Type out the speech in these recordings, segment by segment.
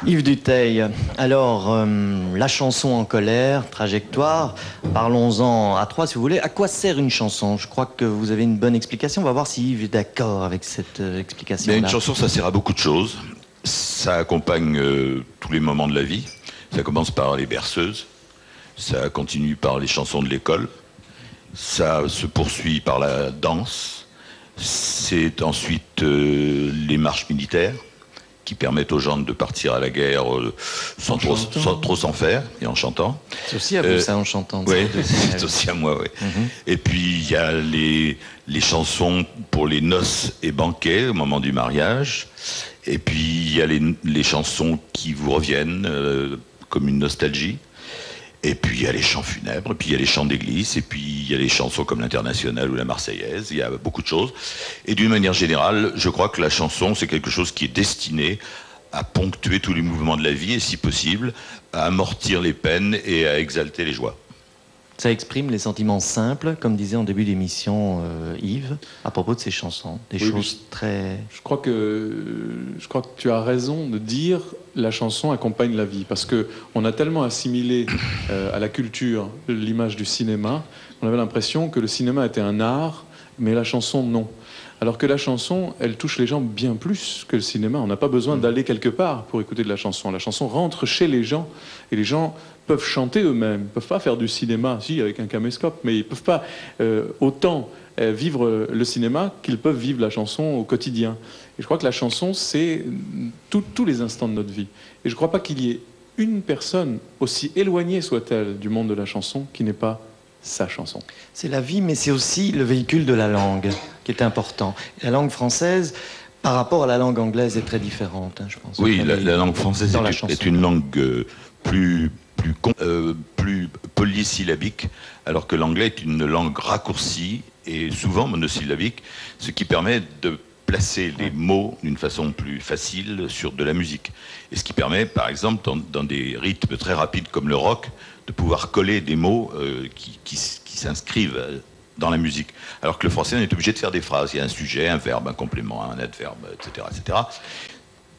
Yves Dutheil, alors, la chanson en colère, trajectoire, parlons-en à trois si vous voulez. À quoi sert une chanson? Je crois que vous avez une bonne explication. On va voir si Yves est d'accord avec cette explication-là. Une chanson, ça sert à beaucoup de choses. Ça accompagne tous les moments de la vie. Ça commence par les berceuses, ça continue par les chansons de l'école, ça se poursuit par la danse, c'est ensuite les marches militaires, qui permettent aux gens de partir à la guerre sans trop s'en faire et en chantant. C'est aussi à vous ça, en chantant. Oui, c'est aussi à moi, oui. Et puis il y a les chansons pour les noces et banquets au moment du mariage. Et puis il y a les chansons qui vous reviennent comme une nostalgie. Et puis il y a les chants funèbres, et puis il y a les chants d'église, et puis il y a les chansons comme l'Internationale ou la Marseillaise, il y a beaucoup de choses. Et d'une manière générale, je crois que la chanson, c'est quelque chose qui est destiné à ponctuer tous les mouvements de la vie, et si possible, à amortir les peines et à exalter les joies. Ça exprime les sentiments simples, comme disait en début d'émission Yves, à propos de ces chansons. Des choses très... Je crois que tu as raison de dire la chanson accompagne la vie. Parce qu'on a tellement assimilé à la culture l'image du cinéma, on avait l'impression que le cinéma était un art, mais la chanson, non. Alors que la chanson, elle touche les gens bien plus que le cinéma. On n'a pas besoin d'aller quelque part pour écouter de la chanson. La chanson rentre chez les gens, et les gens peuvent chanter eux-mêmes. Ils ne peuvent pas faire du cinéma, si, avec un caméscope, mais ils ne peuvent pas autant vivre le cinéma qu'ils peuvent vivre la chanson au quotidien. Et je crois que la chanson, c'est tous les instants de notre vie. Et je ne crois pas qu'il y ait une personne, aussi éloignée soit-elle du monde de la chanson, qui n'ait pas sa chanson. C'est la vie, mais c'est aussi le véhicule de la langue qui est important. La langue française, par rapport à la langue anglaise, est très différente, je pense. Oui, la langue française est une langue plus polysyllabique, alors que l'anglais est une langue raccourcie et souvent monosyllabique, ce qui permet de placer les mots d'une façon plus facile sur de la musique. Et ce qui permet, par exemple, dans des rythmes très rapides comme le rock, de pouvoir coller des mots qui s'inscrivent dans la musique. Alors que le français, on est obligé de faire des phrases. Il y a un sujet, un verbe, un complément, un adverbe, etc., etc.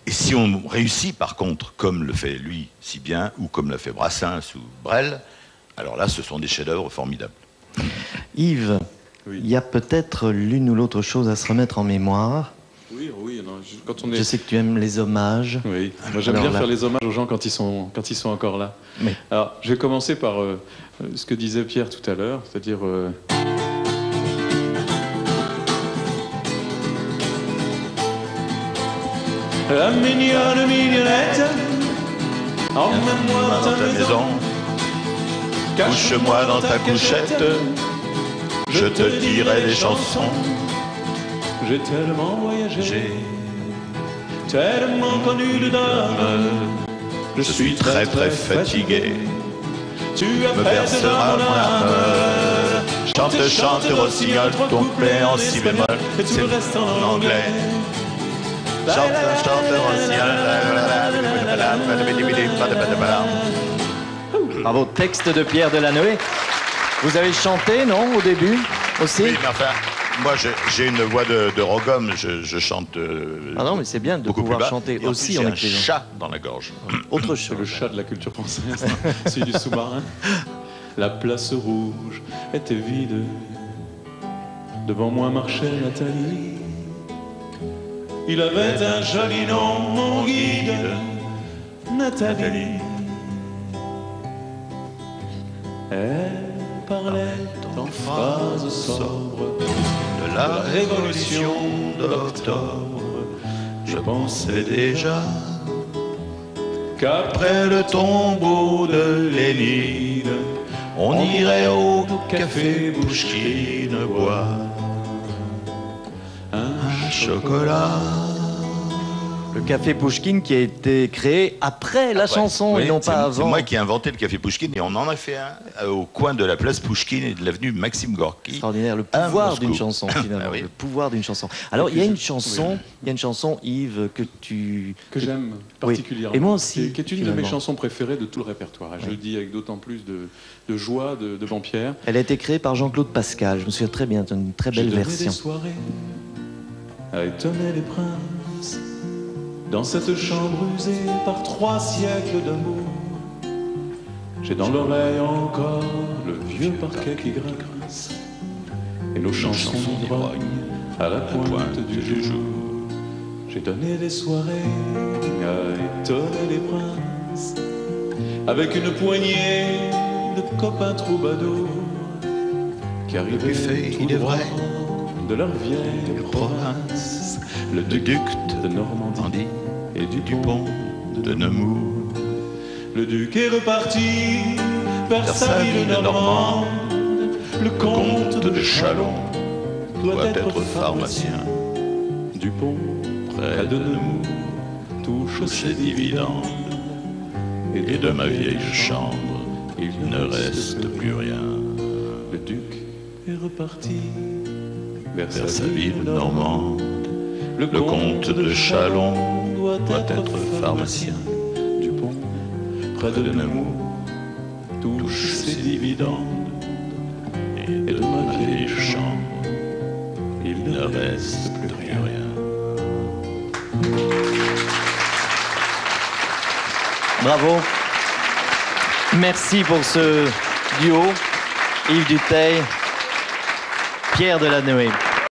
Et si on réussit, par contre, comme le fait lui si bien, ou comme l'a fait Brassens ou Brel, alors là, ce sont des chefs-d'œuvre formidables. Yves, oui. Il y a peut-être l'une ou l'autre chose à se remettre en mémoire. Oui, oui. Non, Je sais que tu aimes les hommages. Oui, moi j'aime bien faire les hommages aux gens quand ils sont encore là. Mais... Alors, je vais commencer par ce que disait Pierre tout à l'heure, c'est-à-dire... La mignonne mignonnette, emmène-moi dans ta maison, couche-moi dans ta couchette, je te dirai des chansons. J'ai tellement voyagé, tellement connu de dames, je suis très très fatigué, tu me berceras mon âme. Chante, chante, rossignol, ton couplet en si bémol, et tout le reste en anglais. Chante, chante, rossignol. Bravo, texte de Pierre Delanoë. Vous avez chanté, non, au début aussi? Oui, mais enfin, moi j'ai une voix de roghomme, je chante ah non, mais c'est bien de pouvoir chanter aussi en écrivant. J'ai un chat dans la gorge. Autre chose. C'est le chat de la culture française, celui du sous-marin. La place rouge était vide. Devant moi marchait Nathalie. Il avait un joli nom, mon guide, Nathalie. Elle parlait en phrases sobres De la révolution d'octobre, je pensais déjà qu'après le tombeau de Lénine, on irait au café Pouchkine boire un chocolat. Le café Pouchkine qui a été créé après la chanson, oui, et non pas avant. C'est moi qui ai inventé le café Pouchkine, et on en a fait un au coin de la place Pouchkine et de l'avenue Maxime Gorky. Extraordinaire, le pouvoir d'une chanson finalement. Ah oui. Le pouvoir d'une chanson. Alors il y a une chanson, Yves, que j'aime particulièrement. Oui. Et moi aussi. Qui est une de mes chansons préférées de tout le répertoire. Et je le dis avec d'autant plus de joie devant Pierre. Elle a été créée par Jean-Claude Pascal. Je me souviens très bien, c'est une très belle version. Des soirées à étonner les princes. Dans cette chambre usée par 3 siècles d'amour, j'ai dans l'oreille encore le vieux parquet qui grince et nos chansons d'ivrogne à la pointe du jour. J'ai donné des soirées à étonner les princes avec une poignée de copains troubadours qui arrivaient tout droit de leur vieille province, le duc de Normandie et du pont de Nemours. Le duc est reparti vers sa ville normande. Le comte de Châlons doit être pharmacien. Dupont, près de Nemours, touche ses dividendes. Et de ma vieille chambre, il ne reste plus rien. Le duc est reparti vers sa ville normande. Le comte de Châlons doit être pharmacien. Dupont, près de Nemours, touche ses dividendes. Et de ma vieille chambre, il ne reste plus rien. Bravo. Merci pour ce duo. Yves Dutheil, Pierre Delanoë.